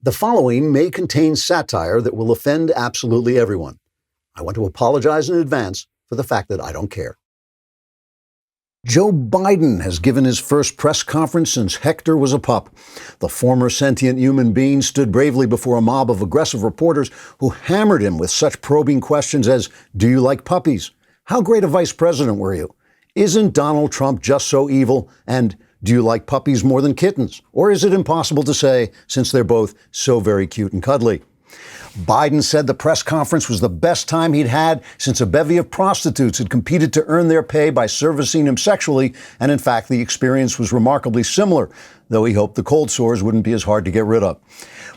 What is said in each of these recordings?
The following may contain satire that will offend absolutely everyone. I want to apologize in advance for the fact that I don't care. Joe Biden has given his first press conference since Hector was a pup. The former sentient human being stood bravely before a mob of aggressive reporters who hammered him with such probing questions as, "Do you like puppies? How great a vice president were you? Isn't Donald Trump just so evil?" And "Do you like puppies more than kittens? Or is it impossible to say since they're both so very cute and cuddly?" Biden said the press conference was the best time he'd had since a bevy of prostitutes had competed to earn their pay by servicing him sexually, and in fact the experience was remarkably similar, though he hoped the cold sores wouldn't be as hard to get rid of.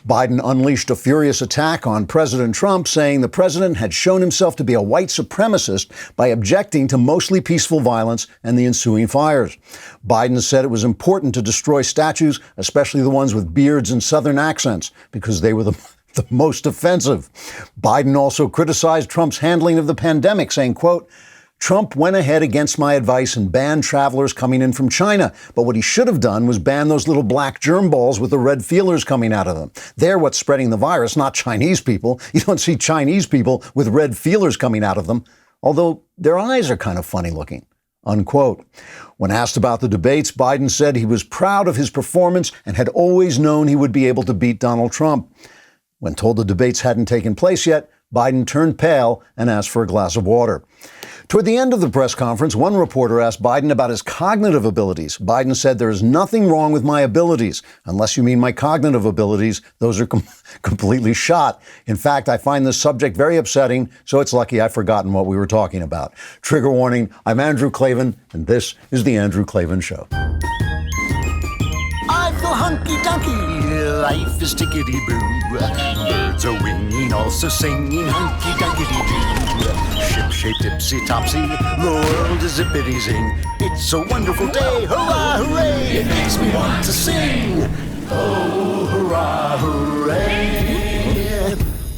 Biden unleashed a furious attack on President Trump, saying the president had shown himself to be a white supremacist by objecting to mostly peaceful violence and the ensuing fires. Biden said it was important to destroy statues, especially the ones with beards and Southern accents, because they were the most offensive. Biden also criticized Trump's handling of the pandemic, saying, quote, "Trump went ahead against my advice and banned travelers coming in from China. But what he should have done was ban those little black germ balls with the red feelers coming out of them. They're what's spreading the virus, not Chinese people. You don't see Chinese people with red feelers coming out of them, although their eyes are kind of funny looking." Unquote. When asked about the debates, Biden said he was proud of his performance and had always known he would be able to beat Donald Trump. When told the debates hadn't taken place yet, Biden turned pale and asked for a glass of water. Toward the end of the press conference, one reporter asked Biden about his cognitive abilities. Biden said, "There is nothing wrong with my abilities. Unless you mean my cognitive abilities, those are completely shot. In fact, I find this subject very upsetting, so it's lucky I've forgotten what we were talking about." Trigger warning, I'm Andrew Klavan, and this is The Andrew Klavan Show. I feel hunky-dunky, life is tickety-boo. Birds are winging, also singing hunky-dunky-doo. Ship-shape, tipsy-topsy, the world is zippity-zing. It's a wonderful day, hurrah, hooray! It makes me want to sing. Oh, hurrah, hooray!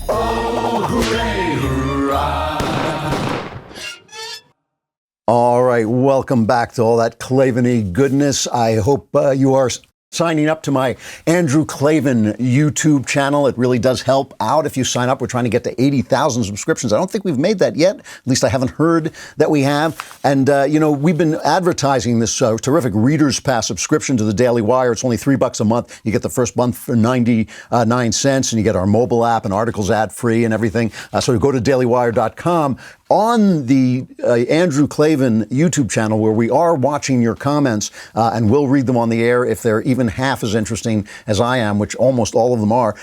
Oh, hooray, hurrah! All right, welcome back to all that Klavan-y goodness. I hope you are signing up to my Andrew Klavan YouTube channel. It really does help out if you sign up. We're trying to get to 80,000 subscriptions. I don't think we've made that yet. At least I haven't heard that we have. And, we've been advertising this terrific Reader's Pass subscription to the Daily Wire. It's only $3 a month. You get the first month for 99 cents, and you get our mobile app and articles ad-free and everything. So go to dailywire.com. On the Andrew Klavan YouTube channel, where we are watching your comments, and we'll read them on the air if they're even half as interesting as I am, which almost all of them are.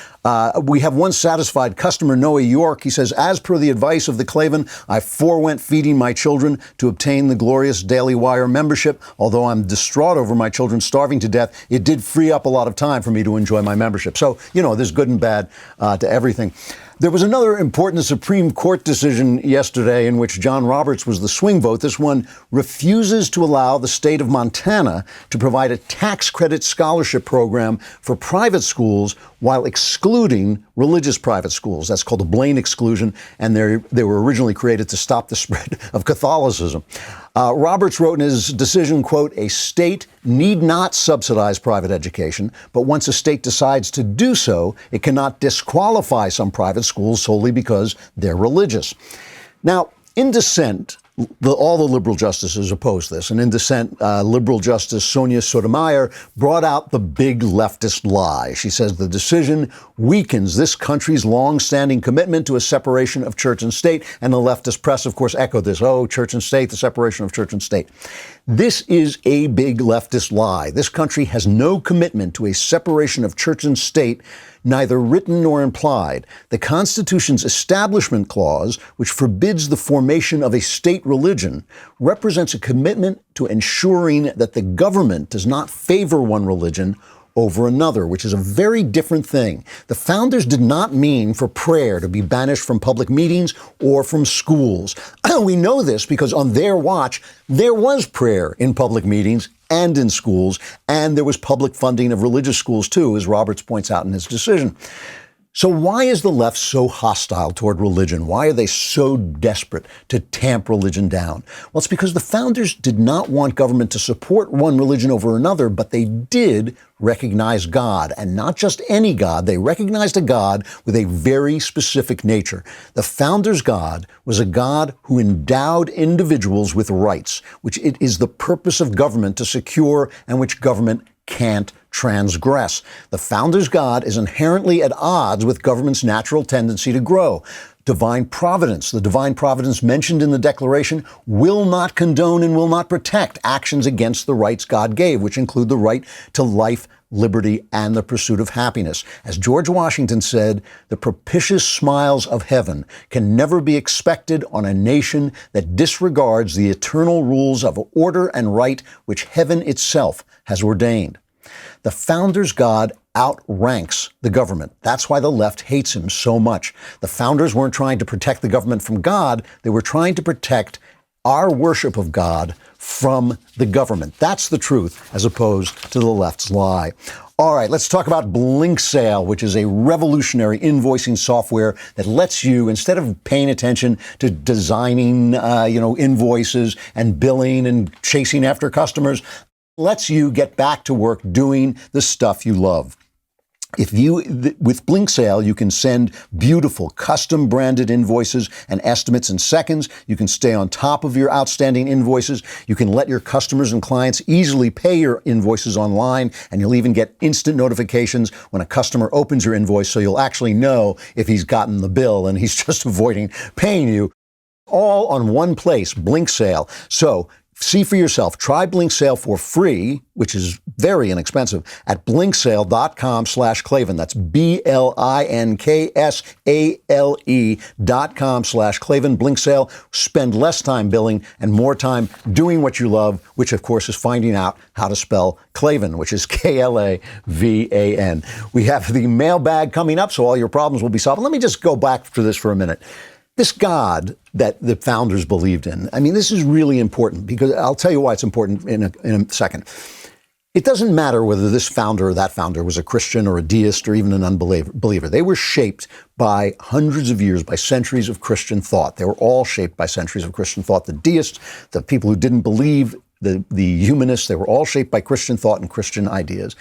We have one satisfied customer, Noah York. He says, "As per the advice of the Klavan, I forewent feeding my children to obtain the glorious Daily Wire membership. Although I'm distraught over my children starving to death, it did free up a lot of time for me to enjoy my membership." So, there's good and bad to everything. There was another important Supreme Court decision yesterday in which John Roberts was the swing vote. This one refuses to allow the state of Montana to provide a tax credit scholarship program for private schools while excluding religious private schools. That's called a Blaine exclusion, and they were originally created to stop the spread of Catholicism. Roberts wrote in his decision, quote, "A state need not subsidize private education, but once a state decides to do so, it cannot disqualify some private schools solely because they're religious." Now, in dissent, all the liberal justices opposed this. And in dissent, liberal Justice Sonia Sotomayor brought out the big leftist lie. She says the decision weakens this country's long-standing commitment to a separation of church and state. And the leftist press, of course, echoed this. Oh, church and state, the separation of church and state. This is a big leftist lie. This country has no commitment to a separation of church and state, neither written nor implied. The Constitution's Establishment Clause, which forbids the formation of a state religion, represents a commitment to ensuring that the government does not favor one religion over another, which is a very different thing. The founders did not mean for prayer to be banished from public meetings or from schools. We know this because on their watch, there was prayer in public meetings and in schools, and there was public funding of religious schools too, as Roberts points out in his decision. So why is the left so hostile toward religion? Why are they so desperate to tamp religion down? Well, it's because the founders did not want government to support one religion over another, but they did recognize God, and not just any God. They recognized a God with a very specific nature. The founders' God was a God who endowed individuals with rights, which it is the purpose of government to secure and which government can't transgress. The founders' God is inherently at odds with government's natural tendency to grow. Divine providence, the divine providence mentioned in the Declaration, will not condone and will not protect actions against the rights God gave, which include the right to life, liberty, and the pursuit of happiness. As George Washington said, the propitious smiles of heaven can never be expected on a nation that disregards the eternal rules of order and right which heaven itself has ordained. The founders' God outranks the government. That's why the left hates him so much. The founders weren't trying to protect the government from God. They were trying to protect our worship of God from the government. That's the truth, as opposed to the left's lie. All right, let's talk about Blinksale, which is a revolutionary invoicing software that lets you, instead of paying attention to designing, invoices and billing and chasing after customers, lets you get back to work doing the stuff you love. With Blinksale, you can send beautiful custom branded invoices and estimates in seconds. You can stay on top of your outstanding invoices. You can let your customers and clients easily pay your invoices online, and you'll even get instant notifications when a customer opens your invoice, so you'll actually know if he's gotten the bill and he's just avoiding paying you. All on one place, Blinksale. So see for yourself. Try Blinksale for free, which is very inexpensive, at blinksale.com/Klavan. That's BLINKSALE.com/Klavan. Blinksale. Spend less time billing and more time doing what you love, which of course is finding out how to spell Klavan, which is Klavan. We have the mailbag coming up, so all your problems will be solved. Let me just go back to this for a minute. This God that the founders believed in, I mean, this is really important, because I'll tell you why it's important in a second. It doesn't matter whether this founder or that founder was a Christian or a deist or even an unbeliever. They were shaped by hundreds of years, by centuries of Christian thought. They were all shaped by centuries of Christian thought. The deists, the people who didn't believe, the humanists, they were all shaped by Christian thought and Christian ideas.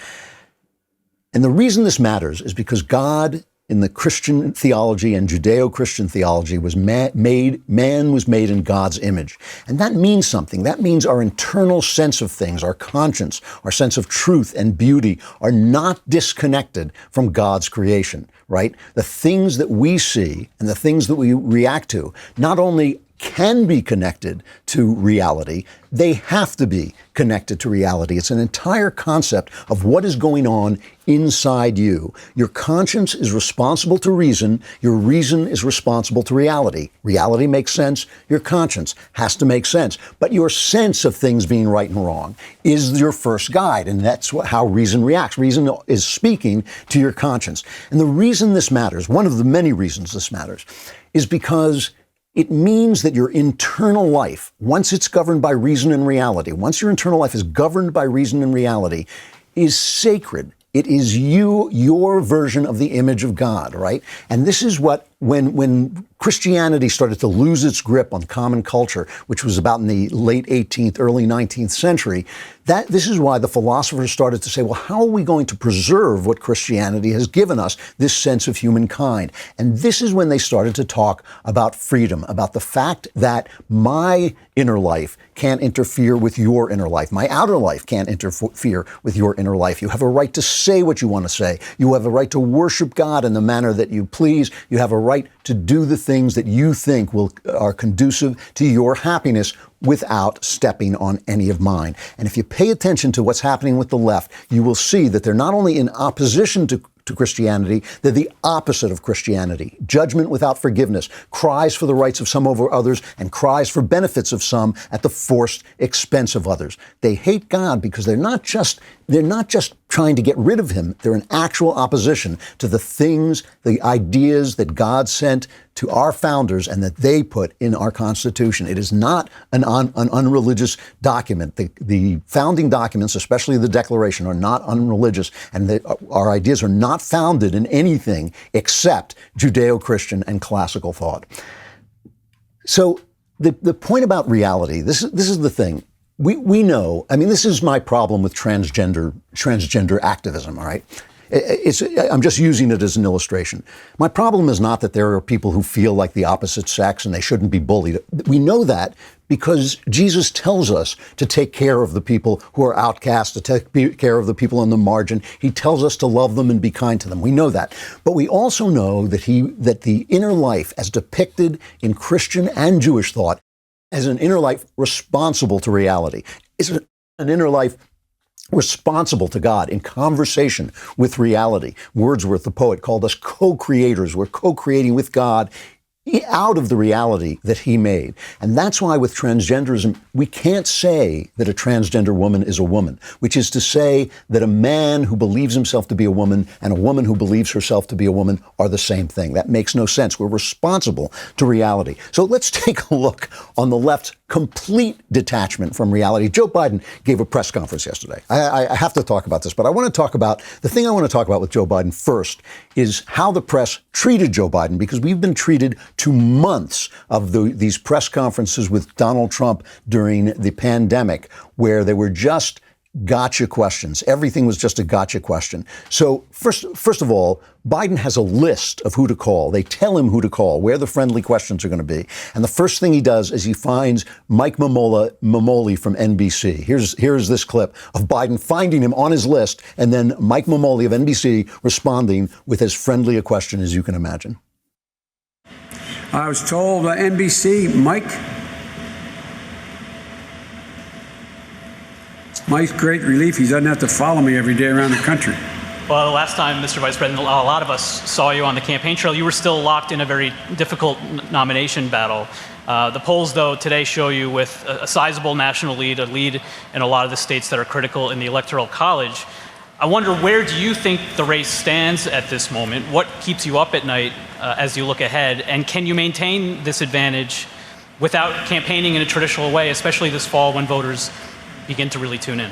And the reason this matters is because God, in the Christian theology and Judeo-Christian theology, man was made in God's image. And that means something. That means our internal sense of things, our conscience, our sense of truth and beauty are not disconnected from God's creation, right? The things that we see and the things that we react to not only can be connected to reality, they have to be connected to reality. It's an entire concept of what is going on inside you. Your conscience is responsible to reason. Your reason is responsible to reality. Reality makes sense. Your conscience has to make sense. But your sense of things being right and wrong is your first guide, and that's how reason reacts. Reason is speaking to your conscience. And the reason this matters, one of the many reasons this matters, is because it means that your internal life, once it's governed by reason and reality, once your internal life is governed by reason and reality, is sacred. It is your version of the image of God, right? And this is what, when Christianity started to lose its grip on common culture, which was about in the late 18th, early 19th century, this is why the philosophers started to say, well, how are we going to preserve what Christianity has given us, this sense of humankind? And this is when they started to talk about freedom, about the fact that my inner life can't interfere with your inner life. My outer life can't interfere with your inner life. You have a right to say what you want to say. You have a right to worship God in the manner that you please. You have a right to do the things that you think are conducive to your happiness without stepping on any of mine. And if you pay attention to what's happening with the left, you will see that they're not only in opposition to Christianity, they're the opposite of Christianity. Judgment without forgiveness, cries for the rights of some over others, and cries for benefits of some at the forced expense of others. They hate God because they're not just they're not just trying to get rid of him. They're in actual opposition to the things, the ideas that God sent to our founders and that they put in our Constitution. It is not an unreligious document. The founding documents, especially the Declaration, are not unreligious, and our ideas are not founded in anything except Judeo-Christian and classical thought. So the point about reality, this is the thing. We know, I mean, this is my problem with transgender activism, all right? I'm just using it as an illustration. My problem is not that there are people who feel like the opposite sex and they shouldn't be bullied. We know that because Jesus tells us to take care of the people who are outcast, to take care of the people on the margin. He tells us to love them and be kind to them. We know that. But we also know that the inner life as depicted in Christian and Jewish thought as an inner life responsible to reality, is an inner life responsible to God in conversation with reality. Wordsworth, the poet, called us co-creators. We're co-creating with God out of the reality that he made. And that's why with transgenderism, we can't say that a transgender woman is a woman, which is to say that a man who believes himself to be a woman and a woman who believes herself to be a woman are the same thing. That makes no sense. We're responsible to reality. So let's take a look on the left's complete detachment from reality. Joe Biden gave a press conference yesterday. I have to talk about this, but I want to talk about, the thing I want to talk about with Joe Biden first is how the press treated Joe Biden, because we've been treated to months of these press conferences with Donald Trump during the pandemic, where they were just gotcha questions. Everything was just a gotcha question. So first of all, Biden has a list of who to call. They tell him who to call, where the friendly questions are going to be. And the first thing he does is he finds Mike Mamoli from NBC. Here's this clip of Biden finding him on his list, and then Mike Mamoli of NBC responding with as friendly a question as you can imagine. I was told NBC, Mike's great relief. He doesn't have to follow me every day around the country. Well, the last time, Mr. Vice President, a lot of us saw you on the campaign trail. You were still locked in a very difficult nomination battle. The polls, though, today show you with a sizable national lead, a lead in a lot of the states that are critical in the Electoral College. I wonder, where do you think the race stands at this moment? What keeps you up at night as you look ahead? And can you maintain this advantage without campaigning in a traditional way, especially this fall when voters begin to really tune in?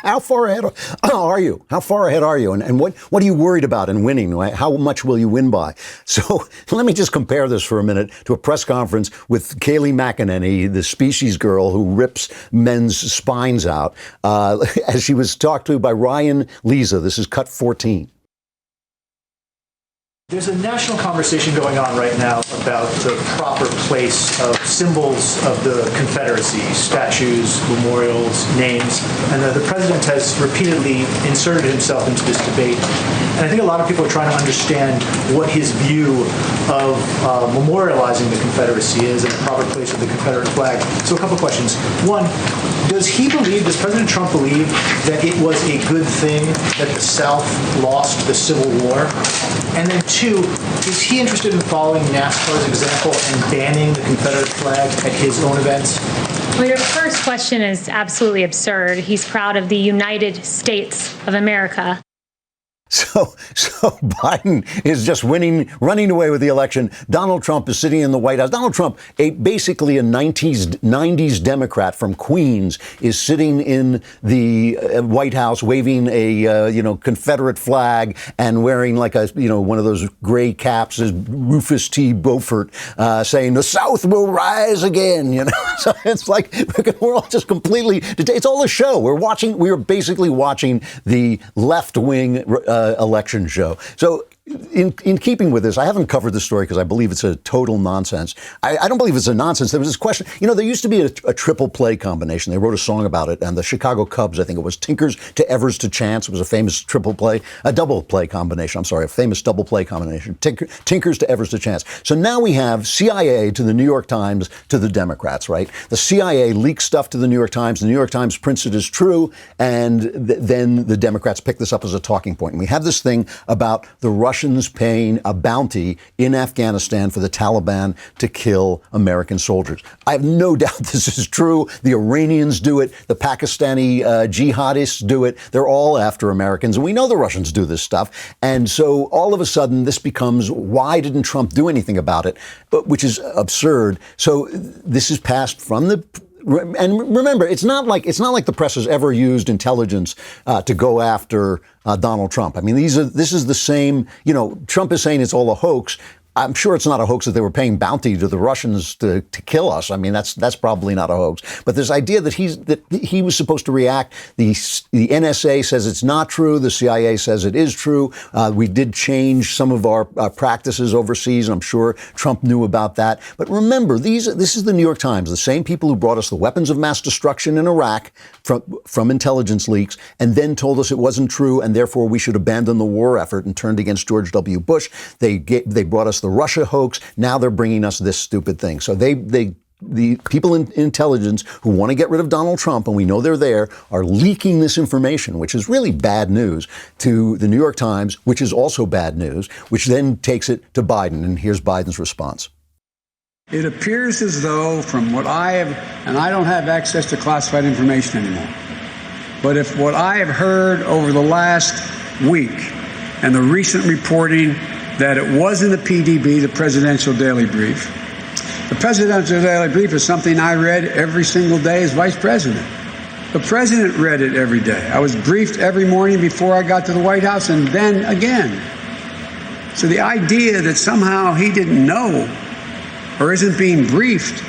How far ahead are you? How far ahead are you? And what are you worried about in winning? How much will you win by? So let me just compare this for a minute to a press conference with Kayleigh McEnany, the species girl who rips men's spines out, as she was talked to by Ryan Lisa. This is cut 14. There's a national conversation going on right now about the proper place of symbols of the Confederacy, statues, memorials, names, and the president has repeatedly inserted himself into this debate. And I think a lot of people are trying to understand what his view of memorializing the Confederacy is and the proper place of the Confederate flag. So a couple questions. One, does President Trump believe that it was a good thing that the South lost the Civil War? And then two, is he interested in following NASCAR's example and banning the Confederate flag at his own events? Well, your first question is absolutely absurd. He's proud of the United States of America. So Biden is just running away with the election. Donald Trump is sitting in the White House. Donald Trump, basically a 90s Democrat from Queens, is sitting in the White House waving a Confederate flag and wearing like one of those gray caps as Rufus T. Beaufort, saying the South will rise again. So it's like we're all just completely. It's all a show. We're basically watching the left wing election show. So in keeping with this, I haven't covered this story because I believe it's a total nonsense. I don't believe it's a nonsense. There was this question. There used to be a triple play combination. They wrote a song about it, and the Chicago Cubs, I think it was Tinkers to Evers to Chance. It was a famous double play combination. I'm sorry, a famous double play combination. Tinkers to Evers to Chance. So now we have CIA to the New York Times to the Democrats, right? The CIA leaks stuff to the New York Times. The New York Times prints it as true, and then the Democrats pick this up as a talking point. And we have this thing about the Russians paying a bounty in Afghanistan for the Taliban to kill American soldiers. I have no doubt this is true. The Iranians do it. The Pakistani jihadists do it. They're all after Americans. And we know the Russians do this stuff. And so all of a sudden this becomes, why didn't Trump do anything about it? Which is absurd. So this is passed from the. And remember, it's not like the press has ever used intelligence to go after Donald Trump. I mean, this is the same. Trump is saying it's all a hoax. I'm sure it's not a hoax that they were paying bounty to the Russians to kill us. I mean, that's probably not a hoax. But this idea that he was supposed to react, the NSA says it's not true. The CIA says it is true. We did change some of our practices overseas. I'm sure Trump knew about that. But remember, this is the New York Times, the same people who brought us the weapons of mass destruction in Iraq from intelligence leaks, and then told us it wasn't true, and therefore we should abandon the war effort and turned against George W. Bush. They brought us the Russia hoax. Now they're bringing us this stupid thing. So the people in intelligence who want to get rid of Donald Trump, and we know they're there, are leaking this information, which is really bad news, to the New York Times, which is also bad news, which then takes it to Biden. And here's Biden's response. It appears as though, from what I have, and I don't have access to classified information anymore, but if what I have heard over the last week and the recent reporting that it was in the PDB, the Presidential Daily Brief. The Presidential Daily Brief is something I read every single day as Vice President. The President read it every day. I was briefed every morning before I got to the White House and then again. So the idea that somehow he didn't know or isn't being briefed,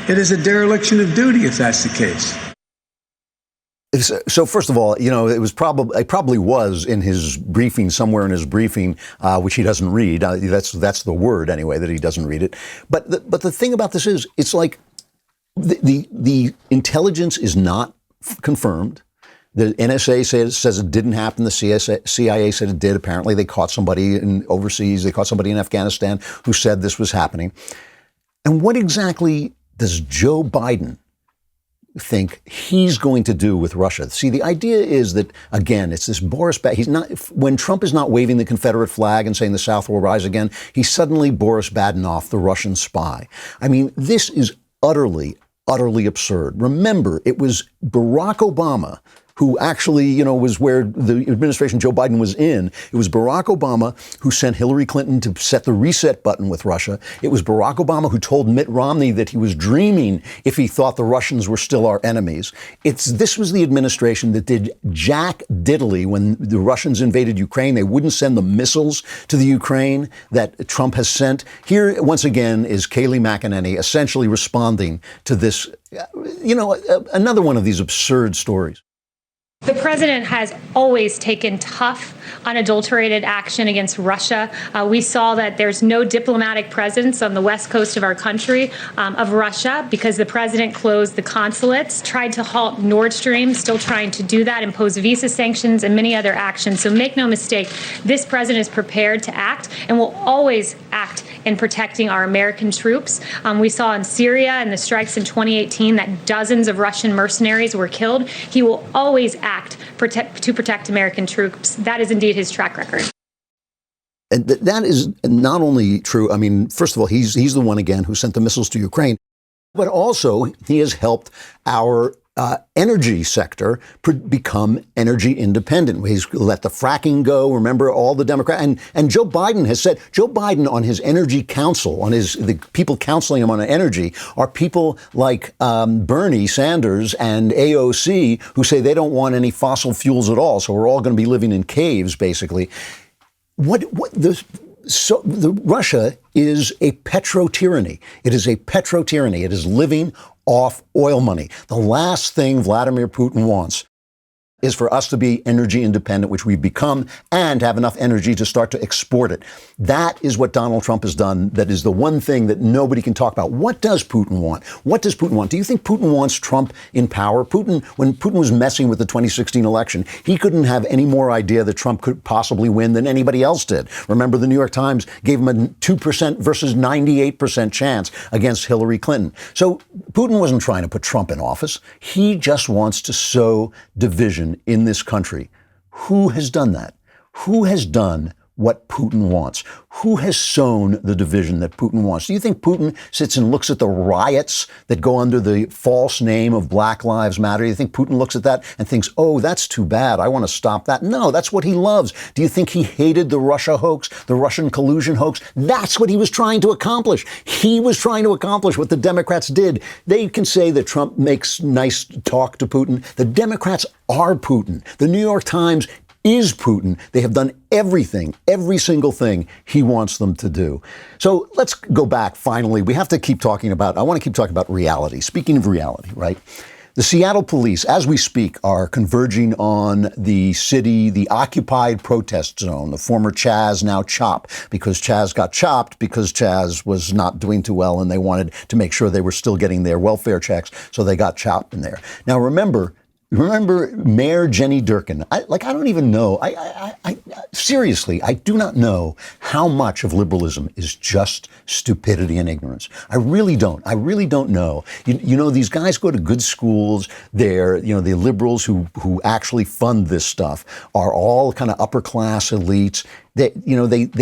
it is a dereliction of duty if that's the case. So first of all, it probably was in his briefing, somewhere in his briefing, which he doesn't read. That's the word anyway, that he doesn't read it. But the thing about this is, it's like the intelligence is not confirmed. The NSA says it didn't happen. The CIA said it did. Apparently, they caught somebody overseas. They caught somebody in Afghanistan who said this was happening. And what exactly does Joe Biden think he's going to do with Russia? See, the idea is that, again, it's this Boris Bad. When Trump is not waving the Confederate flag and saying the South will rise again, he's suddenly Boris Badenoff, the Russian spy. I mean, this is utterly absurd. Remember, it was Barack Obama who actually, was where the administration Joe Biden was in. It was Barack Obama who sent Hillary Clinton to set the reset button with Russia. It was Barack Obama who told Mitt Romney that he was dreaming if he thought the Russians were still our enemies. This was the administration that did jack diddly when the Russians invaded Ukraine. They wouldn't send the missiles to the Ukraine that Trump has sent. Here, once again, is Kayleigh McEnany essentially responding to this, another one of these absurd stories. The president has always taken tough, unadulterated action against Russia. We saw that there's no diplomatic presence on the west coast of our country of Russia because the president closed the consulates, tried to halt Nord Stream, still trying to do that, impose visa sanctions and many other actions. So make no mistake, this president is prepared to act and will always act in protecting our American troops. We saw in Syria and the strikes in 2018 that dozens of Russian mercenaries were killed. He will always act to protect American troops. That is indeed his track record. And that is not only true. I mean, first of all, he's the one, again, who sent the missiles to Ukraine, but also he has helped our energy sector become energy independent. He's let the fracking go. Remember, all the Democrats and Joe Biden has said, Joe Biden on his energy council, the people counseling him on energy are people like Bernie Sanders and AOC, who say they don't want any fossil fuels at all. So we're all going to be living in caves, basically. Russia is a petro-tyranny. It is a petro-tyranny. It is living off oil money. The last thing Vladimir Putin wants is for us to be energy independent, which we've become, and have enough energy to start to export it. That is what Donald Trump has done. That is the one thing that nobody can talk about. What does Putin want? What does Putin want? Do you think Putin wants Trump in power? When Putin was messing with the 2016 election, he couldn't have any more idea that Trump could possibly win than anybody else did. Remember, the New York Times gave him a 2% versus 98% chance against Hillary Clinton. So Putin wasn't trying to put Trump in office. He just wants to sow division in this country. Who has done that? Who has done what Putin wants? Who has sown the division that Putin wants? Do you think Putin sits and looks at the riots that go under the false name of Black Lives Matter? Do you think Putin looks at that and thinks, oh, that's too bad, I want to stop that? No, that's what he loves. Do you think he hated the Russia hoax, the Russian collusion hoax? That's what he was trying to accomplish. He was trying to accomplish what the Democrats did. They can say that Trump makes nice talk to Putin. The Democrats are Putin. The New York Times is Putin. They have done everything, every single thing he wants them to do. So let's go back finally. We have to keep talking about, I want to keep talking about reality. Speaking of reality, right? The Seattle police, as we speak, are converging on the city, the occupied protest zone, the former CHAZ, now CHOP, because CHAZ got chopped because CHAZ was not doing too well and they wanted to make sure they were still getting their welfare checks, so they got chopped in there. Now, remember Mayor Jenny Durkan? I don't even know. Seriously, I do not know how much of liberalism is just stupidity and ignorance. I really don't. I really don't know. You know, these guys go to good schools. They're, the liberals who actually fund this stuff are all kind of upper class elites. They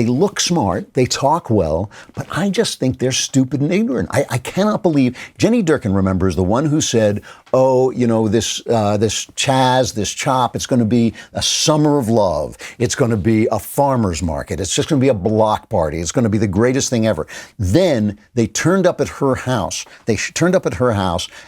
look smart, they talk well, but I just think they're stupid and ignorant. I cannot believe Jenny Durkan, remember, is the one who said, oh, this CHAZ, this CHOP, it's going to be a summer of love. It's going to be a farmer's market. It's just going to be a block party. It's going to be the greatest thing ever. Then they turned up at her house.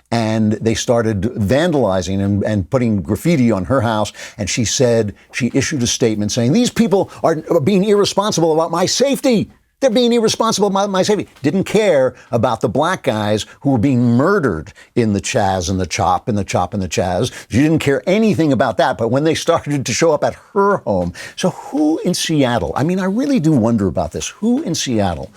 And they started vandalizing and putting graffiti on her house. And she issued a statement saying, these people are being irresponsible about my safety. They're being irresponsible about my safety. Didn't care about the black guys who were being murdered in the CHAZ and the CHOP and the CHOP and the CHAZ. She didn't care anything about that. But when they started to show up at her home, so who in Seattle, I really do wonder about this. Who in Seattle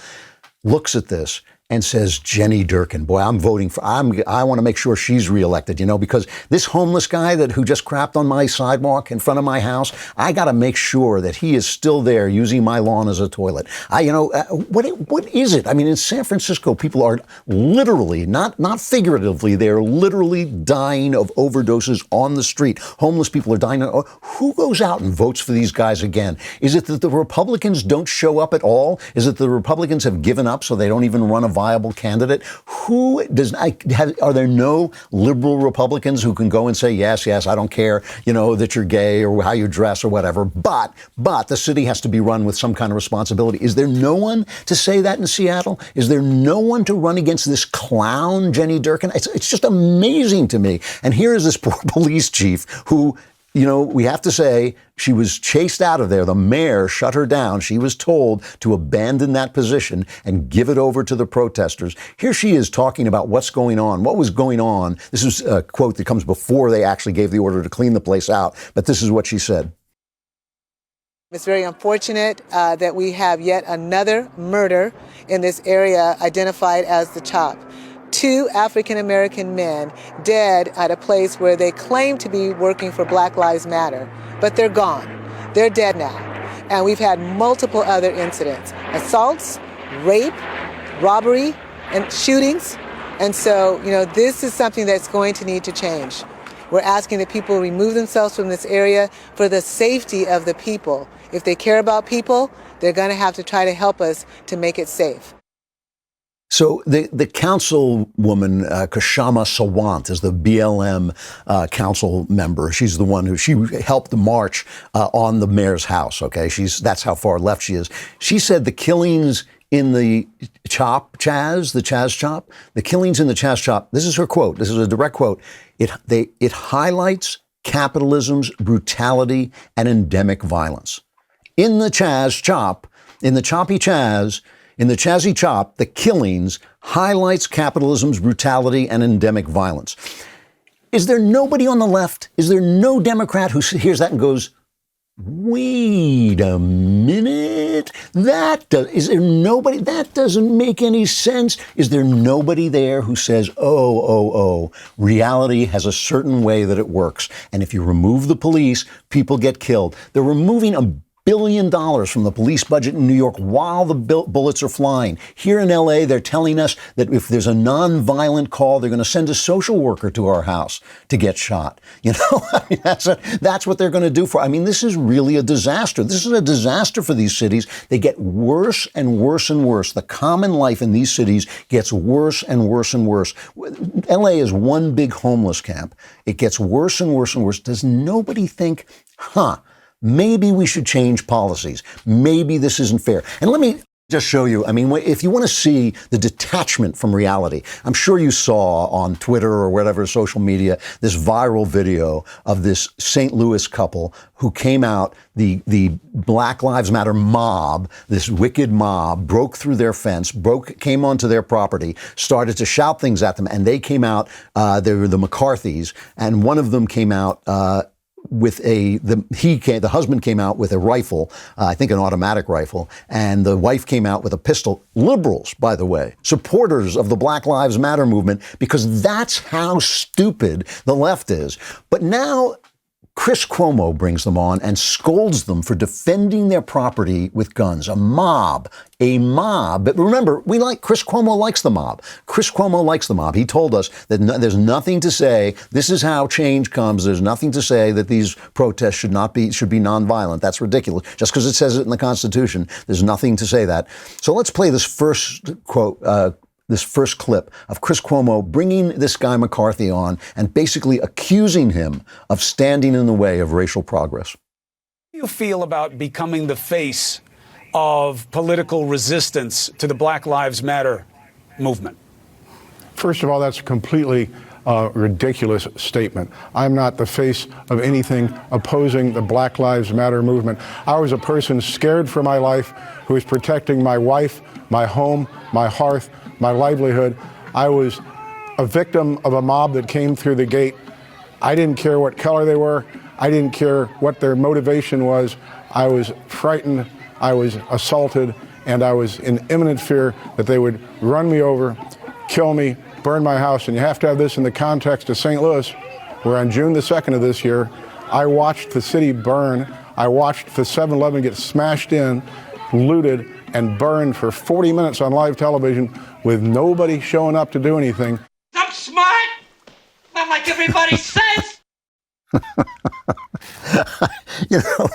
looks at this and says, Jenny Durkan, boy, I'm voting for, I want to make sure she's reelected, because this homeless guy who just crapped on my sidewalk in front of my house, I got to make sure that he is still there using my lawn as a toilet. What is it? In San Francisco, people are literally, not figuratively, they're literally dying of overdoses on the street. Homeless people are dying. Who goes out and votes for these guys again? Is it that the Republicans don't show up at all? Is it the Republicans have given up so they don't even run a viable candidate? Are there no liberal Republicans who can go and say, yes, I don't care, that you're gay or how you dress or whatever, but the city has to be run with some kind of responsibility. Is there no one to say that in Seattle? Is there no one to run against this clown, Jenny Durkan? It's just amazing to me. And here is this poor police chief who, we have to say, she was chased out of there. The mayor shut her down. She was told to abandon that position and give it over to the protesters. Here she is talking about what's going on, what was going on. This is a quote that comes before they actually gave the order to clean the place out. But this is what she said. It's very unfortunate that we have yet another murder in this area identified as the CHOP. 2 African-American men dead at a place where they claim to be working for Black Lives Matter, but they're gone. They're dead now. And we've had multiple other incidents: assaults, rape, robbery, and shootings. And so, this is something that's going to need to change. We're asking that people remove themselves from this area for the safety of the people. If they care about people, they're going to have to try to help us to make it safe. So the councilwoman, Kshama Sawant, is the BLM council member. She's the one she helped the march on the mayor's house. Okay, that's how far left she is. She said the killings in the CHAZ, the CHAZ CHOP, the killings in the CHAZ CHOP. This is her quote. This is a direct quote. It highlights capitalism's brutality and endemic violence. In the CHAZ CHOP, in the choppy CHAZ. In the CHAZzy CHOP, the killings highlights capitalism's brutality and endemic violence. Is there nobody on the left? Is there no Democrat who hears that and goes, wait a minute, is there nobody? That doesn't make any sense. Is there nobody there who says, oh, reality has a certain way that it works. And if you remove the police, people get killed. They're removing billion from the police budget in New York while the bullets are flying. Here in LA, they're telling us that if there's a non-violent call, they're going to send a social worker to our house to get shot. You know, I mean, that's what they're going to do for. I mean, this is really a disaster. This is a disaster for these cities. They get worse and worse and worse. The common life in these cities gets worse and worse and worse. LA is one big homeless camp. It gets worse and worse and worse. Does nobody think, maybe we should change policies. Maybe this isn't fair. And let me just show you, I mean, if you want to see the detachment from reality, I'm sure you saw on Twitter or whatever social media, this viral video of this St. Louis couple who came out, the Black Lives Matter mob, this wicked mob, broke through their fence, came onto their property, started to shout things at them, and they came out, they were the McCarthys, and one of them came out, the husband came out with a rifle, I think an automatic rifle, and the wife came out with a pistol. Liberals, by the way, supporters of the Black Lives Matter movement, because that's how stupid the left is. But now Chris Cuomo brings them on and scolds them for defending their property with guns. A mob. But remember, Chris Cuomo likes the mob. Chris Cuomo likes the mob. He told us that there's nothing to say, this is how change comes. There's nothing to say that these protests should be nonviolent. That's ridiculous. Just because it says it in the Constitution, there's nothing to say that. So let's play this first quote, this first clip of Chris Cuomo bringing this guy McCarthy on and basically accusing him of standing in the way of racial progress. How do you feel about becoming the face of political resistance to the Black Lives Matter movement? First of all, that's a completely ridiculous statement. I'm not the face of anything opposing the Black Lives Matter movement. I was a person scared for my life who was protecting my wife, my home, my hearth, my livelihood. I was a victim of a mob that came through the gate. I didn't care what color they were. I didn't care what their motivation was. I was frightened. I was assaulted, and I was in imminent fear that they would run me over, kill me, burn my house. And you have to have this in the context of St. Louis, where on June the 2nd of this year, I watched the city burn. I watched the 7-Eleven get smashed in, looted, and burned for 40 minutes on live television with nobody showing up to do anything. I'm smart, not like everybody says. You know,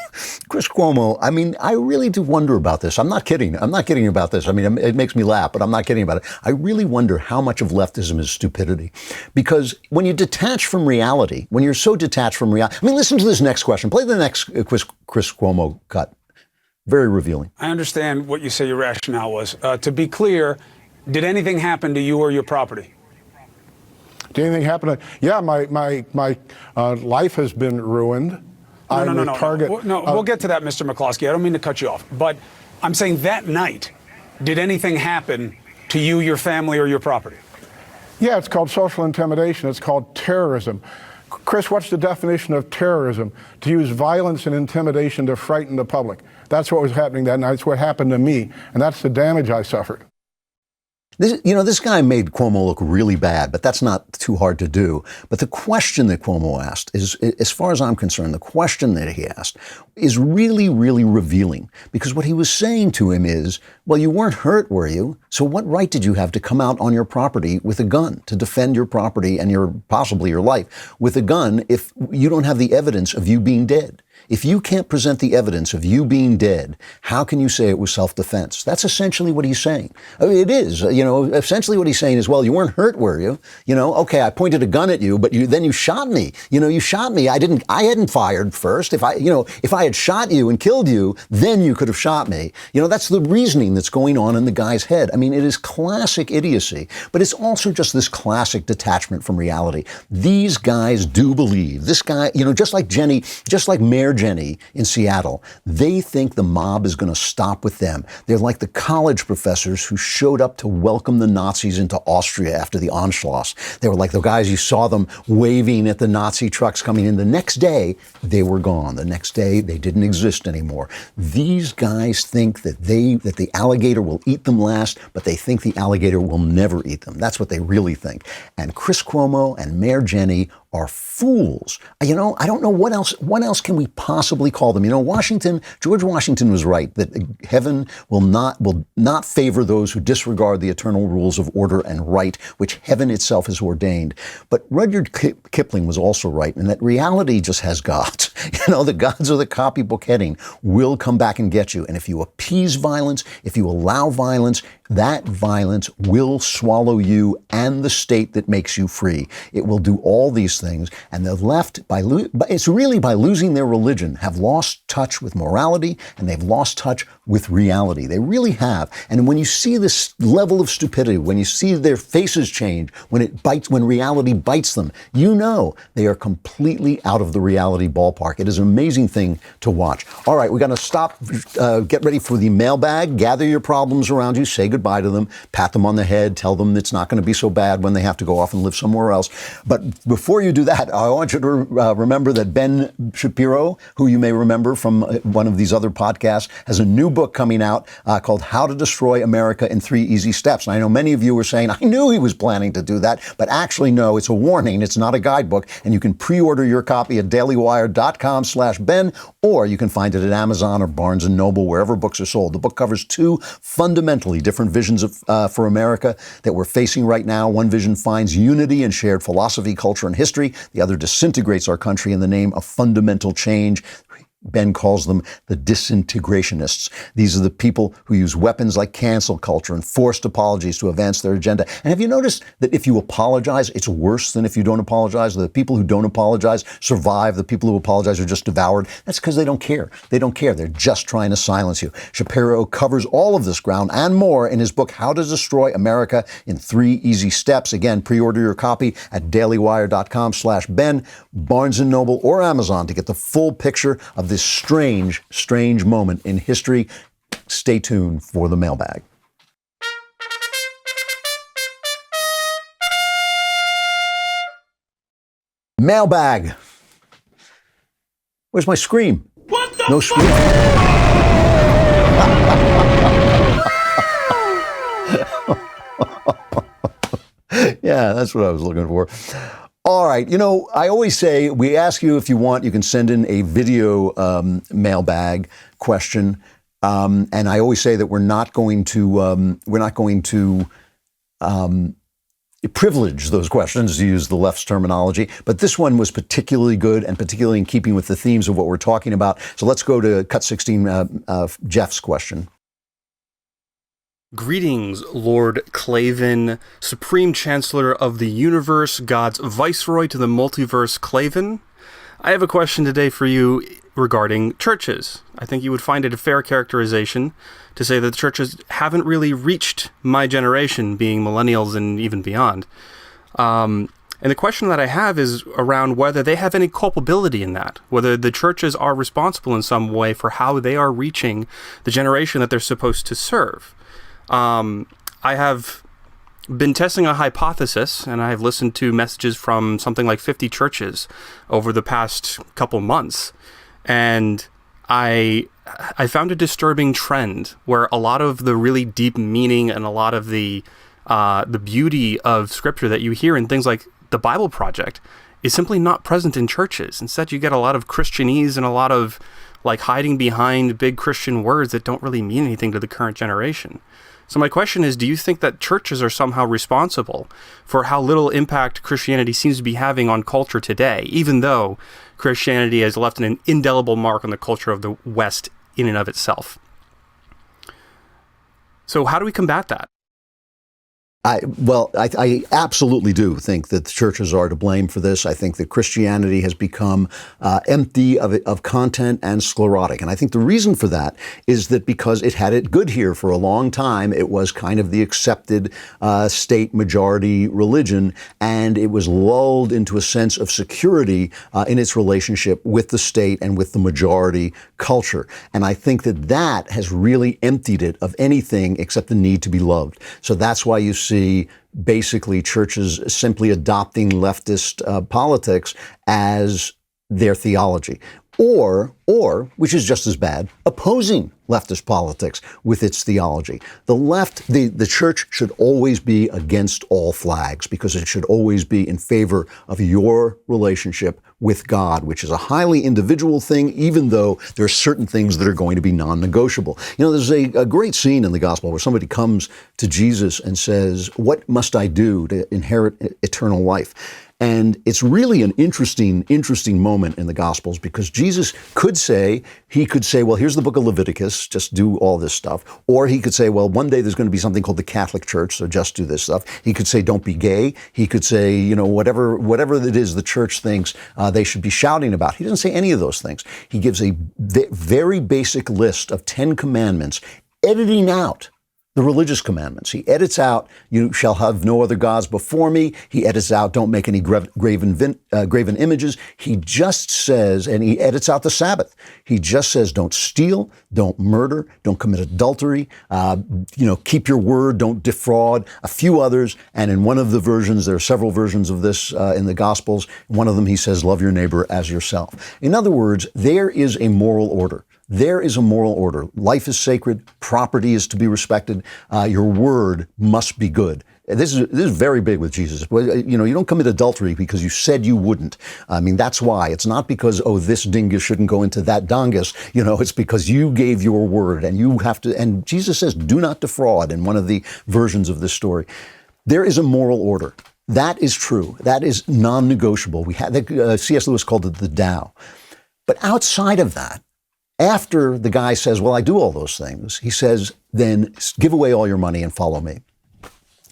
Chris Cuomo, I mean, I really do wonder about this. I'm not kidding. I'm not kidding about this. I mean, it makes me laugh, but I'm not kidding about it. I really wonder how much of leftism is stupidity. Because when you detach from reality, when you're so detached from reality, I mean, listen to this next question. Play the next Chris Cuomo cut. Very revealing. I understand what you say your rationale was. To be clear, did anything happen to you or your property? Did anything happen? Yeah, my life has been ruined. No, we'll get to that, Mr. McCloskey. I don't mean to cut you off. But I'm saying that night, did anything happen to you, your family, or your property? Yeah, it's called social intimidation. It's called terrorism. Chris, what's the definition of terrorism? To use violence and intimidation to frighten the public. That's what was happening that night. That's what happened to me. And that's the damage I suffered. This guy made Cuomo look really bad, but that's not too hard to do. But the question that Cuomo asked is, as far as I'm concerned, the question that he asked is really, really revealing. Because what he was saying to him is, well, you weren't hurt, were you? So what right did you have to come out on your property with a gun to defend your property and possibly your life with a gun if you don't have the evidence of you being dead? If you can't present the evidence of you being dead, how can you say it was self-defense? That's essentially what he's saying. I mean, it is. Essentially what he's saying is, well, you weren't hurt, were you? Okay, I pointed a gun at you, but then you shot me. You shot me. I hadn't fired first. If I had shot you and killed you, then you could have shot me. That's the reasoning that's going on in the guy's head. I mean, it is classic idiocy, but it's also just this classic detachment from reality. These guys do believe, this guy, just like Mayor Jenny in Seattle, they think the mob is going to stop with them. They're like the college professors who showed up to welcome the Nazis into Austria after the Anschluss. They were like the guys you saw them waving at the Nazi trucks coming in. The next day, they were gone. The next day, they didn't exist anymore. These guys think that the alligator will eat them last, but they think the alligator will never eat them. That's what they really think. And Chris Cuomo and Mayor Jenny are fools. I don't know what else can we possibly call them. George Washington was right that heaven will not favor those who disregard the eternal rules of order and right, which heaven itself has ordained. But Rudyard Kipling was also right in that reality just has gods. The gods of the copybook heading will come back and get you. And if you appease violence, if you allow violence, that violence will swallow you and the state that makes you free. It will do all these things. And the left, it's really by losing their religion, have lost touch with morality, and they've lost touch with reality. They really have. And when you see this level of stupidity, when you see their faces change, when reality bites them, they are completely out of the reality ballpark. It is an amazing thing to watch. All right, we're going to stop, get ready for the mailbag, gather your problems around you, say goodbye to them, pat them on the head, tell them it's not going to be so bad when they have to go off and live somewhere else. But before you do that, I want you to remember that Ben Shapiro, who you may remember from one of these other podcasts, has a new book coming out called How to Destroy America in 3 Easy Steps. And I know many of you were saying, I knew he was planning to do that, but actually, no, it's a warning. It's not a guidebook. And you can pre-order your copy at dailywire.com/Ben, or you can find it at Amazon or Barnes & Noble, wherever books are sold. The book covers 2 fundamentally different visions for America that we're facing right now. One vision finds unity in shared philosophy, culture, and history. The other disintegrates our country in the name of fundamental change. Ben calls them the disintegrationists. These are the people who use weapons like cancel culture and forced apologies to advance their agenda. And have you noticed that if you apologize, it's worse than if you don't apologize? The people who don't apologize survive. The people who apologize are just devoured. That's because they don't care. They don't care. They're just trying to silence you. Shapiro covers all of this ground and more in his book, How to Destroy America in 3 Easy Steps. Again, pre-order your copy at dailywire.com/Ben, Barnes & Noble, or Amazon to get the full picture of this strange, strange moment in history. Stay tuned for the mailbag. Mailbag. Where's my scream? What the No scream. Yeah, that's what I was looking for. All right. I always say, we ask you if you want, you can send in a video mailbag question. And I always say that we're not going to privilege those questions, to use the left's terminology. But this one was particularly good and particularly in keeping with the themes of what we're talking about. So let's go to Cut 16, Jeff's question. Greetings, Lord Klavan, Supreme Chancellor of the Universe, God's Viceroy to the Multiverse, Klavan. I have a question today for you regarding churches. I think you would find it a fair characterization to say that the churches haven't really reached my generation, being millennials and even beyond. And the question that I have is around whether they have any culpability in that, whether the churches are responsible in some way for how they are reaching the generation that they're supposed to serve. I have been testing a hypothesis, and I have listened to messages from something like 50 churches over the past couple months, and I found a disturbing trend where a lot of the really deep meaning and a lot of the beauty of scripture that you hear in things like the Bible Project is simply not present in churches. Instead, you get a lot of Christianese and a lot of hiding behind big Christian words that don't really mean anything to the current generation. So my question is, do you think that churches are somehow responsible for how little impact Christianity seems to be having on culture today, even though Christianity has left an indelible mark on the culture of the West in and of itself? So how do we combat that? I absolutely do think that the churches are to blame for this. I think that Christianity has become empty of content and sclerotic. And I think the reason for that is that because it had it good here for a long time, it was kind of the accepted state majority religion, and it was lulled into a sense of security in its relationship with the state and with the majority culture. And I think that has really emptied it of anything except the need to be loved. So that's why you see basically churches simply adopting leftist politics as their theology, or which is just as bad, opposing leftist politics with its theology. The left, the church should always be against all flags because it should always be in favor of your relationship with God, which is a highly individual thing, even though there are certain things that are going to be non-negotiable. You know, there's a great scene in the gospel where somebody comes to Jesus and says, "What must I do to inherit eternal life?" And it's really an interesting moment in the Gospels because Jesus could say, well, here's the book of Leviticus, just do all this stuff. Or he could say, well, one day there's going to be something called the Catholic Church, so just do this stuff. He could say, don't be gay. He could say, you know, whatever it is the church thinks they should be shouting about. He doesn't say any of those things. He gives a very basic list of 10 commandments, editing out the religious commandments. He edits out, you shall have no other gods before me. He edits out, don't make any graven images. He just says, and he edits out the Sabbath. He just says, don't steal, don't murder, don't commit adultery, keep your word, don't defraud, a few others. And in one of the versions, there are several versions of this in the Gospels. One of them, he says, love your neighbor as yourself. In other words, there is a moral order. There is a moral order. Life is sacred. Property is to be respected. Your word must be good. This is very big with Jesus. You know, you don't commit adultery because you said you wouldn't. I mean, that's why. It's not because, this dingus shouldn't go into that dongus. You know, it's because you gave your word and you have to. And Jesus says, do not defraud in one of the versions of this story. There is a moral order. That is true. That is non-negotiable. We had C.S. Lewis called it the Tao. But outside of that, after the guy says, well, I do all those things, he says, then give away all your money and follow me.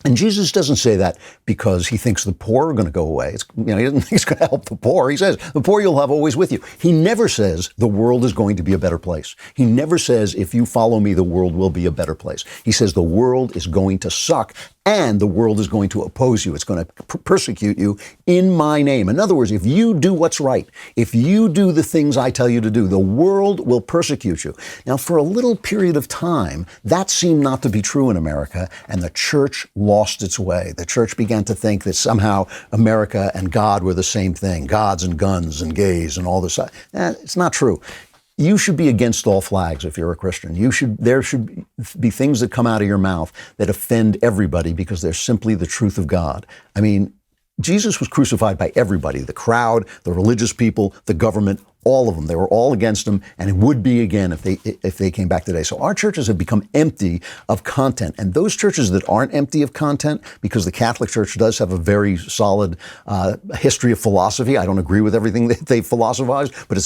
And Jesus doesn't say that because he thinks the poor are going to go away. He doesn't think he's going to help the poor. He says, the poor you'll have always with you. He never says the world is going to be a better place. He never says, if you follow me, the world will be a better place. He says the world is going to suck and the world is going to oppose you. It's going to persecute you in my name. In other words, if you do what's right, if you do the things I tell you to do, the world will persecute you. Now, for a little period of time, that seemed not to be true in America, and the church lost its way. The church began to think that somehow America and God were the same thing, gods and guns and gays and all this. It's not true. You should be against all flags if you're a Christian. There should be things that come out of your mouth that offend everybody because they're simply the truth of God. I mean, Jesus was crucified by everybody, the crowd, the religious people, the government, all of them. They were all against him, and it would be again if they came back today. So our churches have become empty of content. And those churches that aren't empty of content, because the Catholic Church does have a very solid history of philosophy. I don't agree with everything that they philosophize, but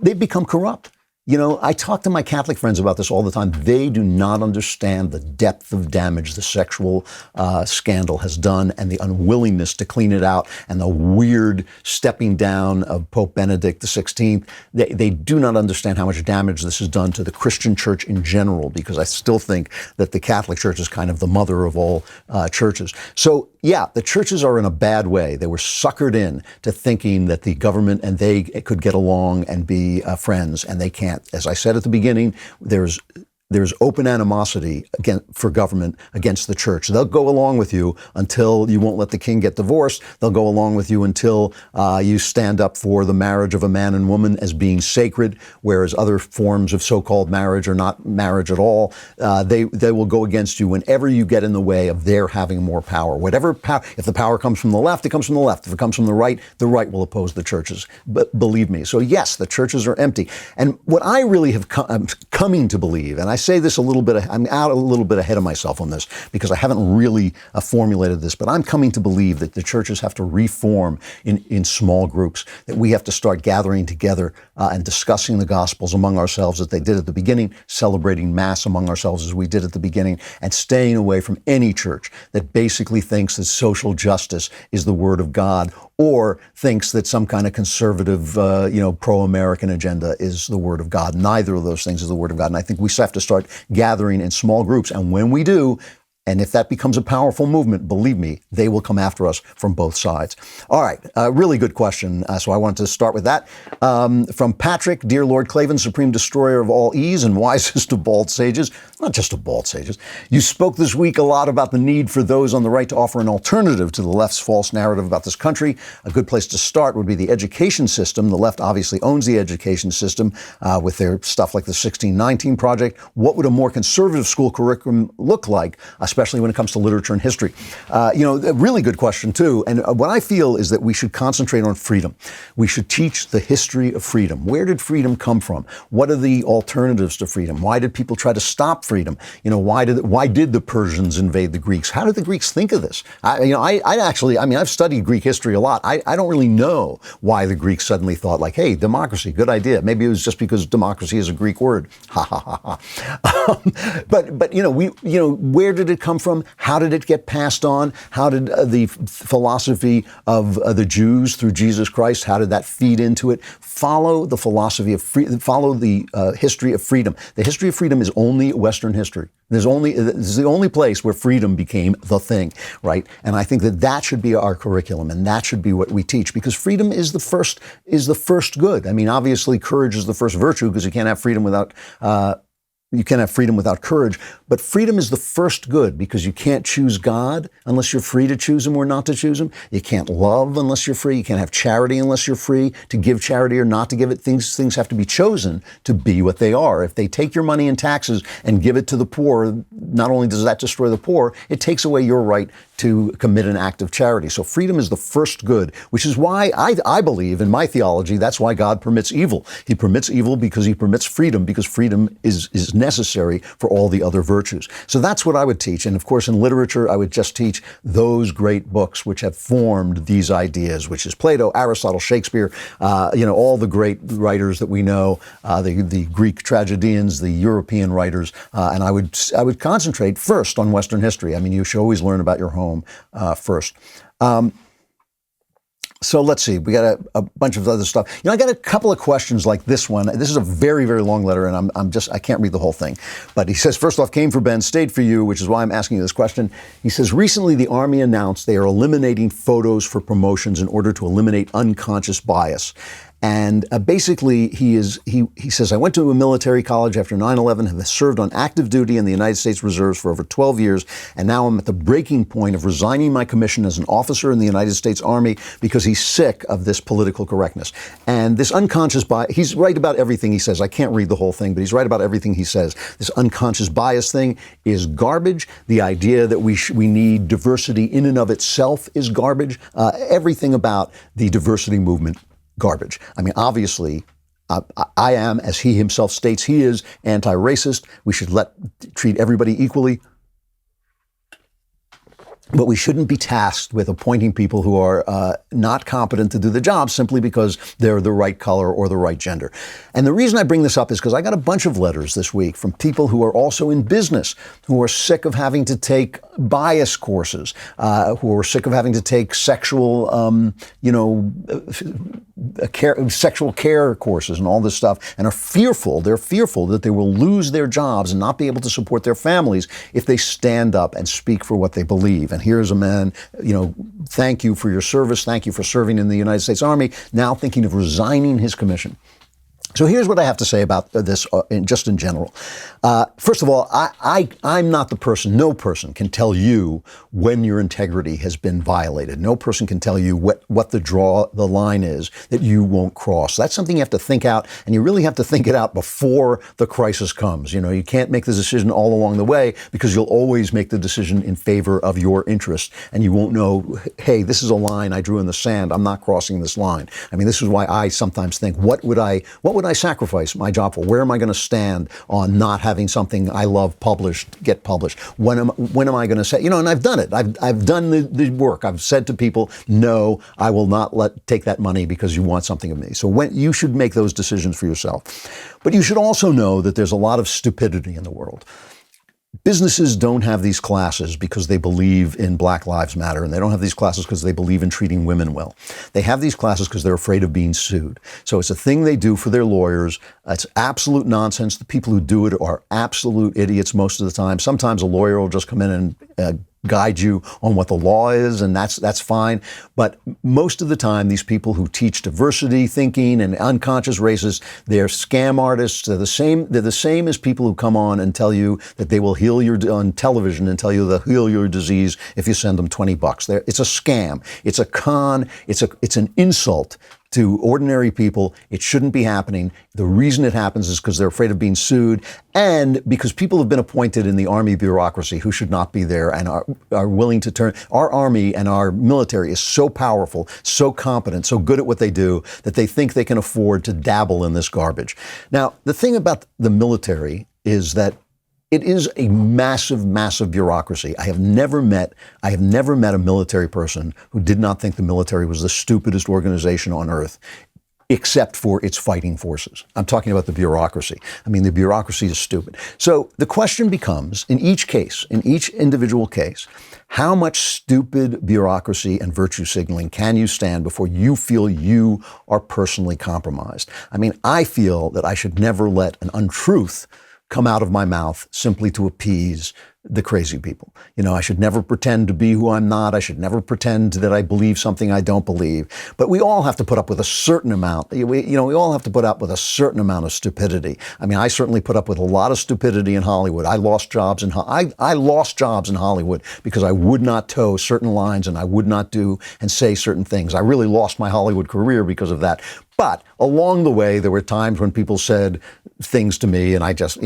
they've become corrupt. You know, I talk to my Catholic friends about this all the time. They do not understand the depth of damage the sexual scandal has done and the unwillingness to clean it out and the weird stepping down of Pope Benedict XVI. They do not understand how much damage this has done to the Christian church in general, because I still think that the Catholic Church is kind of the mother of all churches. So, yeah, the churches are in a bad way. They were suckered in to thinking that the government and they could get along and be friends, and they can't. As I said at the beginning, there's open animosity for government against the church. They'll go along with you until you won't let the king get divorced. They'll go along with you until you stand up for the marriage of a man and woman as being sacred, whereas other forms of so-called marriage are not marriage at all. They will go against you whenever you get in the way of their having more power. Whatever power, if the power comes from the left, it comes from the left. If it comes from the right will oppose the churches. But believe me. So yes, the churches are empty. And what I really have coming to believe, and I say this I'm out a little bit ahead of myself on this because I haven't really formulated this, but I'm coming to believe that the churches have to reform in small groups, that we have to start gathering together and discussing the Gospels among ourselves as they did at the beginning, celebrating Mass among ourselves as we did at the beginning, and staying away from any church that basically thinks that social justice is the Word of God or thinks that some kind of conservative, pro-American agenda is the Word of God. Neither of those things is the Word of God. And I think we have to start gathering in small groups. And when we do, and if that becomes a powerful movement, believe me, they will come after us from both sides. All right, really good question. So I wanted to start with that. From Patrick, dear Lord Klavan, supreme destroyer of all ease and wisest of bald sages. not just of bald sages. You spoke this week a lot about the need for those on the right to offer an alternative to the left's false narrative about this country. A good place to start would be the education system. The left obviously owns the education system with their stuff like the 1619 Project. What would a more conservative school curriculum look like, especially when it comes to literature and history? A really good question, too. And what I feel is that we should concentrate on freedom. We should teach the history of freedom. Where did freedom come from? What are the alternatives to freedom? Why did people try to stop freedom? Why did the Persians invade the Greeks? How did the Greeks think of this? I've studied Greek history a lot. I don't really know why the Greeks suddenly thought like, hey, democracy, good idea. Maybe it was just because democracy is a Greek word. Ha ha ha ha. Where did it come from? How did it get passed on? How did the philosophy of the Jews through Jesus Christ, how did that feed into it? Follow the philosophy of follow the history of freedom. The history of freedom is only Western history. This is the only place where freedom became the thing, right? And I think that should be our curriculum, and that should be what we teach, because freedom is the first good. I mean, obviously, courage is the first virtue, because you can't have freedom without courage. But freedom is the first good, because you can't choose God unless you're free to choose him or not to choose him. You can't love unless you're free. You can't have charity unless you're free to give charity or not to give it. Things have to be chosen to be what they are. If they take your money in taxes and give it to the poor, not only does that destroy the poor, it takes away your right to commit an act of charity. So freedom is the first good, which is why I believe in my theology, that's why God permits evil. He permits evil because he permits freedom, because freedom is necessary for all the other virtues. So that's what I would teach. And of course, in literature, I would just teach those great books which have formed these ideas, which is Plato, Aristotle, Shakespeare, all the great writers that we know, the Greek tragedians, the European writers. And I would concentrate first on Western history. I mean, you should always learn about your home first. So let's see. We got a bunch of other stuff. I got a couple of questions like this one. This is a very, very long letter, and I can't read the whole thing. But he says, first off, came for Ben, stayed for you, which is why I'm asking you this question. He says, recently the Army announced they are eliminating photos for promotions in order to eliminate unconscious bias. And basically, he says, I went to a military college after 9/11, have served on active duty in the United States Reserves for over 12 years, and now I'm at the breaking point of resigning my commission as an officer in the United States Army because he's sick of this political correctness. And this unconscious bias, he's right about everything he says. I can't read the whole thing, but he's right about everything he says. This unconscious bias thing is garbage. The idea that we need diversity in and of itself is garbage. Everything about the diversity movement, garbage. I mean, obviously, I am, as he himself states, he is anti-racist. We should treat everybody equally. But we shouldn't be tasked with appointing people who are not competent to do the job simply because they're the right color or the right gender. And the reason I bring this up is because I got a bunch of letters this week from people who are also in business, who are sick of having to take bias courses, who are sick of having to take sexual care courses and all this stuff, and are fearful. They're fearful that they will lose their jobs and not be able to support their families if they stand up and speak for what they believe. And here's a man, thank you for your service. Thank you for serving in the United States Army. Now thinking of resigning his commission. So here's what I have to say about this just in general. First of all, I'm not the person, no person can tell you when your integrity has been violated. No person can tell you what the line is that you won't cross. That's something you have to think out, and you really have to think it out before the crisis comes. You can't make the decision all along the way, because you'll always make the decision in favor of your interest, and you won't know, hey, this is a line I drew in the sand. I'm not crossing this line. I mean, this is why I sometimes think, what would I sacrifice my job for? Where am I going to stand on not having something I love get published? When am I going to say, and I've done it. I've done the work. I've said to people, no, I will not take that money because you want something of me. So you should make those decisions for yourself. But you should also know that there's a lot of stupidity in the world. Businesses don't have these classes because they believe in Black Lives Matter, and they don't have these classes because they believe in treating women well. They have these classes because they're afraid of being sued. So it's a thing they do for their lawyers. It's absolute nonsense. The people who do it are absolute idiots most of the time. Sometimes a lawyer will just come in and guide you on what the law is, and that's fine. But most of the time, these people who teach diversity thinking and unconscious races, they're scam artists. They're the same as people who come on and tell you that they will heal on television and tell you they'll heal your disease if you send them $20. It's a scam. It's a con. It's an insult to ordinary people. It shouldn't be happening. The reason it happens is because they're afraid of being sued, and because people have been appointed in the Army bureaucracy who should not be there and are willing to turn. Our Army and our military is so powerful, so competent, so good at what they do that they think they can afford to dabble in this garbage. Now, the thing about the military is that it is a massive, massive bureaucracy. I have never met a military person who did not think the military was the stupidest organization on earth, except for its fighting forces. I'm talking about the bureaucracy. I mean, the bureaucracy is stupid. So the question becomes, in each case, in each individual case, how much stupid bureaucracy and virtue signaling can you stand before you feel you are personally compromised? I mean, I feel that I should never let an untruth come out of my mouth simply to appease the crazy people. You know, I should never pretend to be who I'm not. I should never pretend that I believe something I don't believe. But we all have to put up with a certain amount. We all have to put up with a certain amount of stupidity. I mean, I certainly put up with a lot of stupidity in Hollywood. I lost jobs in Hollywood because I would not toe certain lines and I would not do and say certain things. I really lost my Hollywood career because of that. But along the way, there were times when people said things to me and I just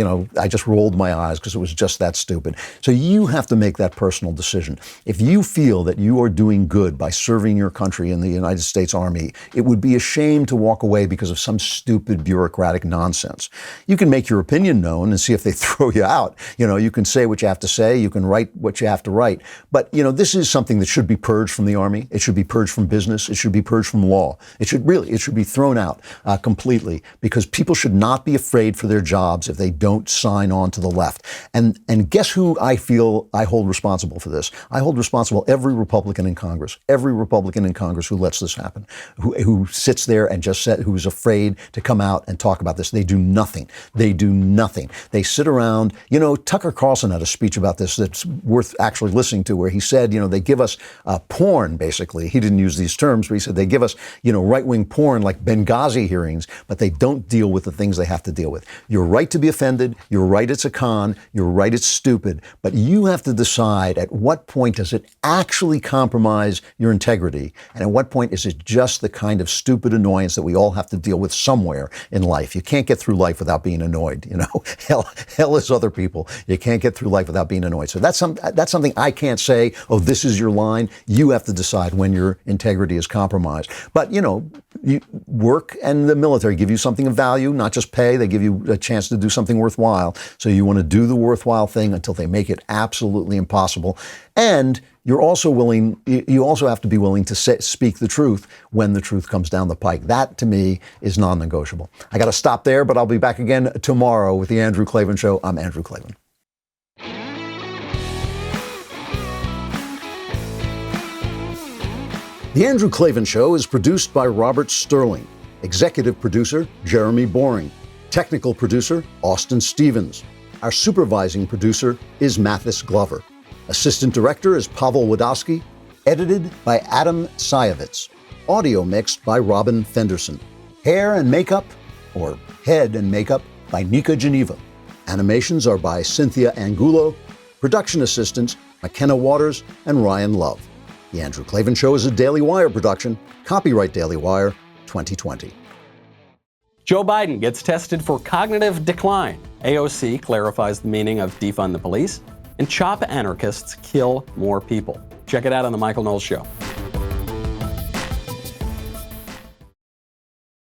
rolled my eyes because it was just that stupid. So you have to make that personal decision. If you feel that you are doing good by serving your country in the United States Army, it would be a shame to walk away because of some stupid bureaucratic nonsense. You can make your opinion known and see if they throw you out. You can say what you have to say. You can write what you have to write. But, this is something that should be purged from the Army. It should be purged from business. It should be purged from law. It should be thrown out completely, because people should not be afraid for their jobs if they don't sign on to the left. And guess who I feel I hold responsible for this? I hold responsible every Republican in Congress who lets this happen, who sits there and just who's afraid to come out and talk about this. They do nothing. They sit around. Tucker Carlson had a speech about this that's worth actually listening to, where he said, they give us porn, basically. He didn't use these terms, but he said they give us, right-wing porn like Benghazi hearings, but they don't deal with the things they have to deal with. You're right to be offended. You're right it's a con. You're right it's stupid. But you have to decide at what point does it actually compromise your integrity, and at what point is it just the kind of stupid annoyance that we all have to deal with somewhere in life. You can't get through life without being annoyed. Hell is other people. You can't get through life without being annoyed. So that's something I can't say, oh, this is your line. You have to decide when your integrity is compromised. But, work and the military give you something of value, not just pay. They give you a chance to do something worthwhile. So you want to do the worthwhile thing until they make it absolutely impossible. And you also have to be willing to speak the truth when the truth comes down the pike. That, to me, is non-negotiable. I got to stop there, but I'll be back again tomorrow with The Andrew Klavan Show. I'm Andrew Klavan. The Andrew Klavan Show is produced by Robert Sterling. Executive producer, Jeremy Boring. Technical producer, Austin Stevens. Our supervising producer is Mathis Glover. Assistant director is Pavel Wadowski. Edited by Adam Sayevitz. Audio mixed by Robin Fenderson. Hair and makeup, or head and makeup, by Nika Geneva. Animations are by Cynthia Angulo. Production assistants, McKenna Waters and Ryan Love. The Andrew Klavan Show is a Daily Wire production. Copyright Daily Wire 2020. Joe Biden gets tested for cognitive decline. AOC clarifies the meaning of defund the police. And CHOP anarchists kill more people. Check it out on The Michael Knowles Show.